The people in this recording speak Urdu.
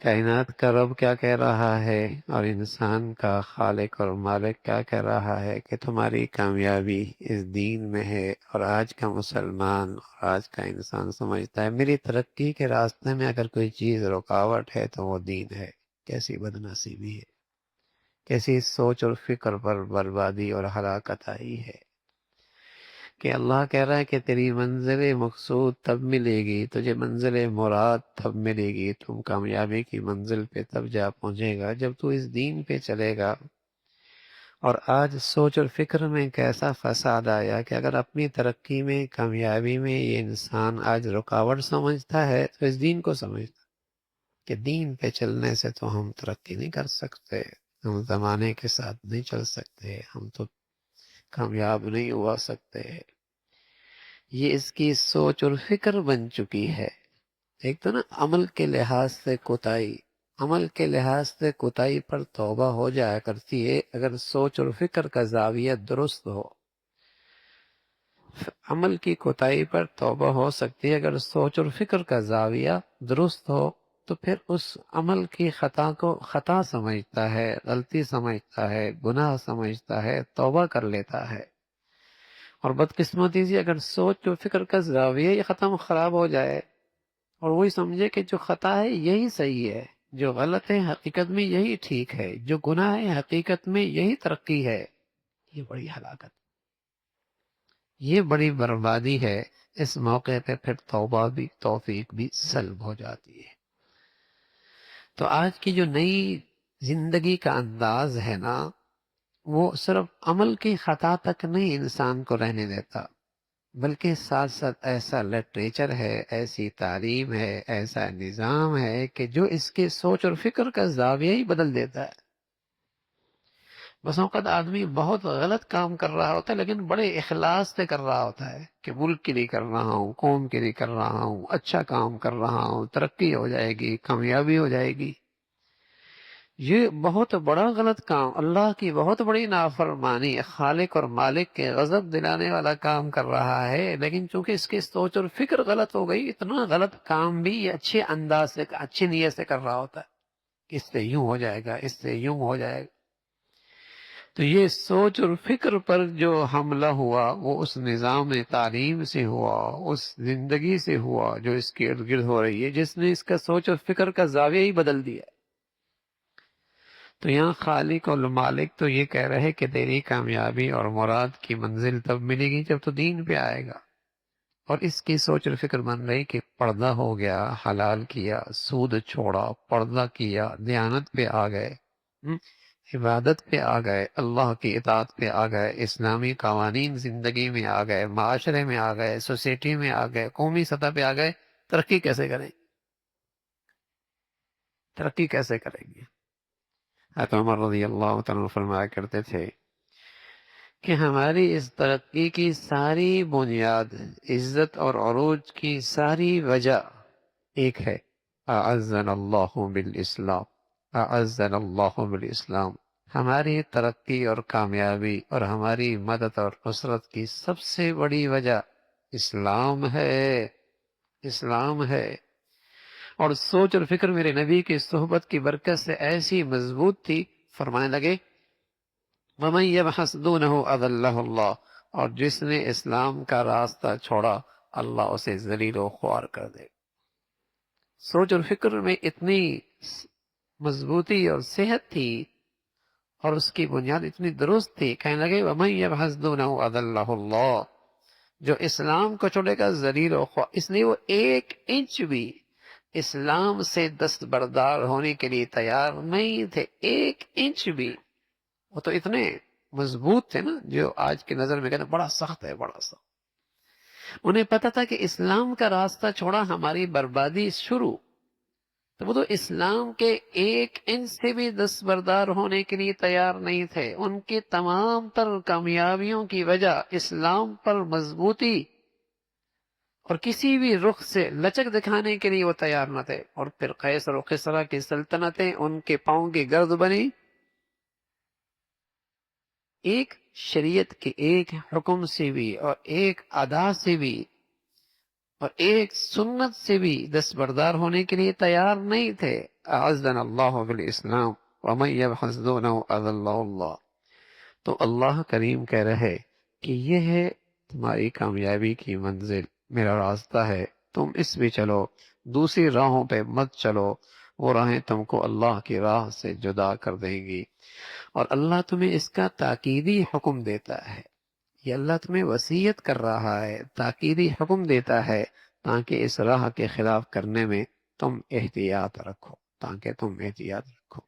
کائنات کا رب کیا کہہ رہا ہے اور انسان کا خالق اور مالک کیا کہہ رہا ہے کہ تمہاری کامیابی اس دین میں ہے۔ اور آج کا مسلمان اور آج کا انسان سمجھتا ہے میری ترقی کے راستے میں اگر کوئی چیز رکاوٹ ہے تو وہ دین ہے۔ کیسی بدنصیبی ہے، کیسی سوچ اور فکر پر بربادی اور ہلاکت آئی ہے کہ اللہ کہہ رہا ہے کہ تیری منزل مقصود تب ملے گی، تجھے منزل مراد تب ملے گی، تم کامیابی کی منزل پہ تب جا پہنچے گا جب تو اس دین پہ چلے گا۔ اور آج سوچ اور فکر میں کیسا فساد آیا کہ اگر اپنی ترقی میں کامیابی میں یہ انسان آج رکاوٹ سمجھتا ہے تو اس دین کو سمجھتا کہ دین پہ چلنے سے تو ہم ترقی نہیں کر سکتے، ہم زمانے کے ساتھ نہیں چل سکتے، ہم تو کامیاب نہیں ہوا سکتے۔ یہ اس کی سوچ اور فکر بن چکی ہے۔ ایک تو نا عمل کے لحاظ سے کوتاہی، عمل کے لحاظ سے کوتاہی پر توبہ ہو جایا کرتی ہے اگر سوچ اور فکر کا زاویہ درست ہو۔ عمل کی کوتاہی پر توبہ ہو سکتی ہے اگر سوچ اور فکر کا زاویہ درست ہو، تو پھر اس عمل کی خطا کو خطا سمجھتا ہے، غلطی سمجھتا ہے، گناہ سمجھتا ہے، توبہ کر لیتا ہے۔ اور بدقسمتی سے اگر سوچ و فکر کا زاویہ ہی ختم خراب ہو جائے اور وہی سمجھے کہ جو خطا ہے یہی صحیح ہے، جو غلط ہے حقیقت میں یہی ٹھیک ہے، جو گناہ ہے حقیقت میں یہی ترقی ہے، یہ بڑی ہلاکت، یہ بڑی بربادی ہے۔ اس موقع پہ پھر توبہ بھی، توفیق بھی سلب ہو جاتی ہے۔ تو آج کی جو نئی زندگی کا انداز ہے نا، وہ صرف عمل کی خطا تک نہیں انسان کو رہنے دیتا، بلکہ ساتھ ساتھ ایسا لٹریچر ہے، ایسی تعلیم ہے، ایسا نظام ہے کہ جو اس کے سوچ اور فکر کا زاویہ ہی بدل دیتا ہے۔ بس اوقات آدمی بہت غلط کام کر رہا ہوتا ہے لیکن بڑے اخلاص سے کر رہا ہوتا ہے کہ ملک کے لیے کر رہا ہوں، قوم کے لیے کر رہا ہوں، اچھا کام کر رہا ہوں، ترقی ہو جائے گی، کامیابی ہو جائے گی۔ یہ بہت بڑا غلط کام، اللہ کی بہت بڑی نافرمانی، خالق اور مالک کے غضب دلانے والا کام کر رہا ہے، لیکن چونکہ اس کی سوچ اور فکر غلط ہو گئی، اتنا غلط کام بھی یہ اچھے انداز سے، اچھی نیت سے کر رہا ہوتا ہے کہ اس سے یوں ہو جائے گا، اس سے یوں ہو جائے گا۔ تو یہ سوچ اور فکر پر جو حملہ ہوا وہ اس نظام تعلیم سے ہوا، اس زندگی سے ہوا جو اس کے ارد گرد ہو رہی ہے، جس نے اس کا سوچ اور فکر کا زاویہ ہی بدل دیا۔ تو یہاں خالق اور مالک تو یہ کہہ رہے کہ تیری کامیابی اور مراد کی منزل تب ملے گی جب تو دین پہ آئے گا، اور اس کی سوچ اور فکر بن رہی کہ پردہ ہو گیا، حلال کیا، سود چھوڑا، پردہ کیا، دیانت پہ آ گئے، عبادت پہ آ گئے، اللہ کی اطاعت پہ آ گئے، اسلامی قوانین زندگی میں آ گئے، معاشرے میں آ گئے، سوسائٹی میں آ گئے، قومی سطح پہ آ گئے، ترقی کیسے کریں؟ ترقی کیسے کریں گے؟ حضرت عمر رضی اللہ تعالیٰ عنہ فرمایا کرتے تھے کہ ہماری اس ترقی کی ساری بنیاد، عزت اور عروج کی ساری وجہ ایک ہے، اعزنا اللہ بالاسلام، اعزنا اللہ بالاسلام۔ ہماری ترقی اور کامیابی اور ہماری مدد اور نصرت کی سب سے بڑی وجہ اسلام ہے، اسلام ہے۔ اور سوچ اور فکر میرے نبی کی صحبت کی برکت سے ایسی مضبوط تھی، فرمانے لگے وَمَن يَبْحَثْ دُونَهُ أَذَلَّهُ اللَّهُ، اور جس نے اسلام کا راستہ چھوڑا اللہ اسے ذلیل و خوار کر دے۔ سوچ اور فکر میں اتنی مضبوطی اور صحت تھی اور اس کی بنیاد اتنی درست تھی، کہنے لگے وَمَن يَبْحَثْ دُونَهُ أَذَلَّهُ اللَّهُ، جو اسلام کو چھوڑے گا ذلیل و خوار، اس لیے وہ ایک انچ بھی اسلام سے دستبردار ہونے کے لیے تیار نہیں تھے، ایک انچ بھی۔ وہ تو اتنے مضبوط تھے نا، جو آج کی نظر میں کہتے ہیں بڑا سخت ہے، بڑا سخت۔ انہیں پتا تھا کہ اسلام کا راستہ چھوڑا ہماری بربادی شروع، تو وہ تو اسلام کے ایک انچ سے بھی دستبردار ہونے کے لیے تیار نہیں تھے۔ ان کی تمام تر کامیابیوں کی وجہ اسلام پر مضبوطی اور کسی بھی رخ سے لچک دکھانے کے لیے وہ تیار نہ تھے۔ اور پھر قیصر و کسریٰ کی سلطنتیں ان کے پاؤں کی گرد بنی، ایک شریعت کے ایک حکم سے بھی اور ایک ادا سے بھی اور ایک سنت سے بھی دستبردار ہونے کے لیے تیار نہیں تھے. اعزنا اللہ بالاسلام ومن یبحث دونہ اذلہ اللہ. تو اللہ کریم کہہ رہے کہ یہ ہے تمہاری کامیابی کی منزل، میرا راستہ ہے، تم اس بھی چلو، دوسری راہوں پہ مت چلو، وہ راہیں تم کو اللہ کی راہ سے جدا کر دیں گی. اور اللہ تمہیں اس کا تاکیدی حکم دیتا ہے، یہ اللہ تمہیں وصیت کر رہا ہے، تاکیدی حکم دیتا ہے تاکہ اس راہ کے خلاف کرنے میں تم احتیاط رکھو، تاکہ تم احتیاط رکھو.